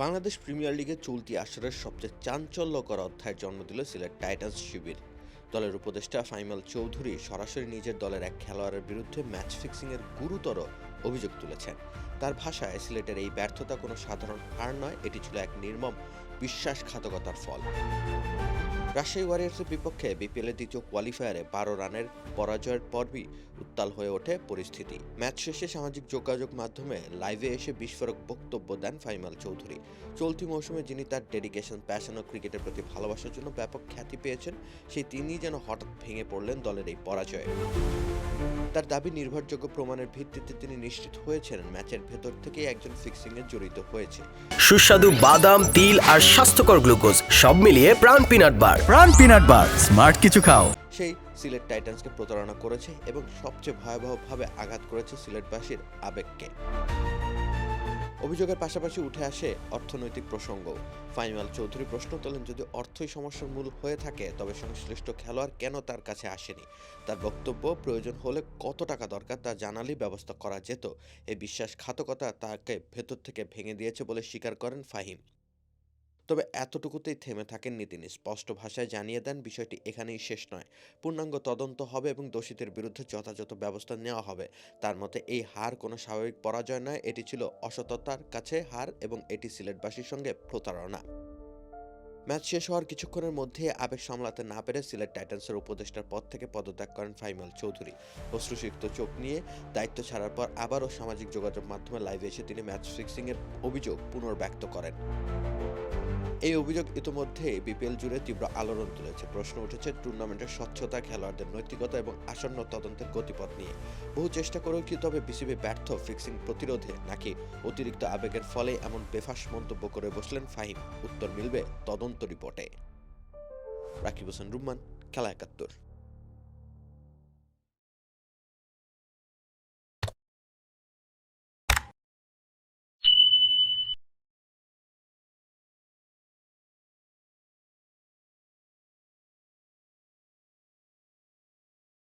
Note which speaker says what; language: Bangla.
Speaker 1: বাংলাদেশ প্রিমিয়ার লিগে চলতি আসরের সবচেয়ে চাঞ্চল্যকর অধ্যায়ের জন্ম দিল সিলেট টাইটান্স শিবির। দলের উপদেষ্টা ফাইমাল চৌধুরী সরাসরি নিজের দলের এক খেলোয়াড়ের বিরুদ্ধে ম্যাচ ফিক্সিংয়ের গুরুতর অভিযোগ তুলেছেন। তার ভাষায় সিলেটের এই ব্যর্থতা কোনো সাধারণ হার নয়, এটি ছিল এক নির্মম বিশ্বাসঘাতকতার ফল। রাজশাহী ওয়ারিয়র্সের বিপক্ষে বিপিএলের দ্বিতীয় কোয়ালিফায়ারে 12 রানের পরাজয়ের পরই উত্তাল হয়ে ওঠে পরিস্থিতি। ম্যাচ শেষে সামাজিক যোগাযোগ মাধ্যমে লাইভে এসে বিস্ফোরক বক্তব্য দেন ফাইমাল চৌধুরী। চলতি মৌসুমে যিনি তার ডেডিকেশন, প্যাশন ও ক্রিকেটের প্রতি ভালোবাসার জন্য ব্যাপক খ্যাতি পেয়েছেন, সেই তিনিই যেন হঠাৎ ভেঙে পড়লেন দলের এই পরাজয়ে। তার দাবি, নির্ভরযোগ্য প্রমাণের ভিত্তিতে তিনি নিশ্চিত হয়েছেন ম্যাচের ভেতর থেকেই একজন ফিক্সিংয়ে জড়িত হয়েছে।
Speaker 2: সুস্বাদু বাদাম, তিল আর স্বাস্থ্যকর গ্লুকোজ সব মিলিয়ে প্রাণ পিনাট বার। স্মার্ট কিছু খাও।
Speaker 1: সেই সিলেট টাইটান্সকে প্রতারণা করেছে এবং সবচেয়ে ভয়াবহভাবে আঘাত করেছে সিলেটবাসীর আবেগকে। অভিযোগের পাশাপাশি উঠে আসে অর্থনৈতিক প্রসঙ্গ। ফাইমাল চৌধুরী প্রশ্ন তোলেন, যদি অর্থই সমস্যার মূল হয়ে থাকে তবে সংশ্লিষ্ট খেলোয়াড় কেন তার কাছে আসেনি। তার বক্তব্য, প্রয়োজন হলে কত টাকা দরকার তা জানালেই ব্যবস্থা করা যেত। এই বিশ্বাসঘাতকতা তাকে ভেতর থেকে ভেঙে দিয়েছে বলে স্বীকার করেন ফাহিম। তবে এতটুকুতেই থেমে থাকেননি তিনি। স্পষ্ট ভাষায় জানিয়ে দেন, বিষয়টি এখানেই শেষ নয়, পূর্ণাঙ্গ তদন্ত হবে এবং দোষীদের বিরুদ্ধে যথাযথ ব্যবস্থা নেওয়া হবে। তার মতে এই হার কোনো স্বাভাবিক পরাজয় নয়, এটি ছিল অসততার কাছে হার এবং এটি সিলেটবাসীর সঙ্গে প্রতারণা। ম্যাচ শেষ হওয়ার কিছুক্ষণের মধ্যে আবেগ সামলাতে না পেরে সিলেট টাইটান্সের উপদেষ্টার পদ থেকে পদত্যাগ করেন ফাইমাল চৌধুরী। অশ্রুসিক্ত চোখ নিয়ে দায়িত্ব ছাড়ার পর আবারও সামাজিক যোগাযোগ মাধ্যমে লাইভে এসে তিনি ম্যাচ ফিক্সিংয়ের অভিযোগ পুনর্ব্যক্ত করেন। এই অভিযোগ ইতোমধ্যে বিপিএল জুড়ে তীব্র আলোড়ন তুলেছে। প্রশ্ন উঠেছে টুর্নামেন্টের স্বচ্ছতা, খেলোয়াড়দের নৈতিকতা এবং আসন্ন তদন্তের গতিপথ নিয়ে। বহু চেষ্টা করেও কি তবে বিসিবি ব্যর্থ ফিক্সিং প্রতিরোধে, নাকি অতিরিক্ত আবেগের ফলে এমন বেফাঁস মন্তব্য করে বসলেন ফাহিম? উত্তর মিলবে তদন্ত রিপোর্টে। রাকিব হোসেন রুম্মান, খেলা ৭১।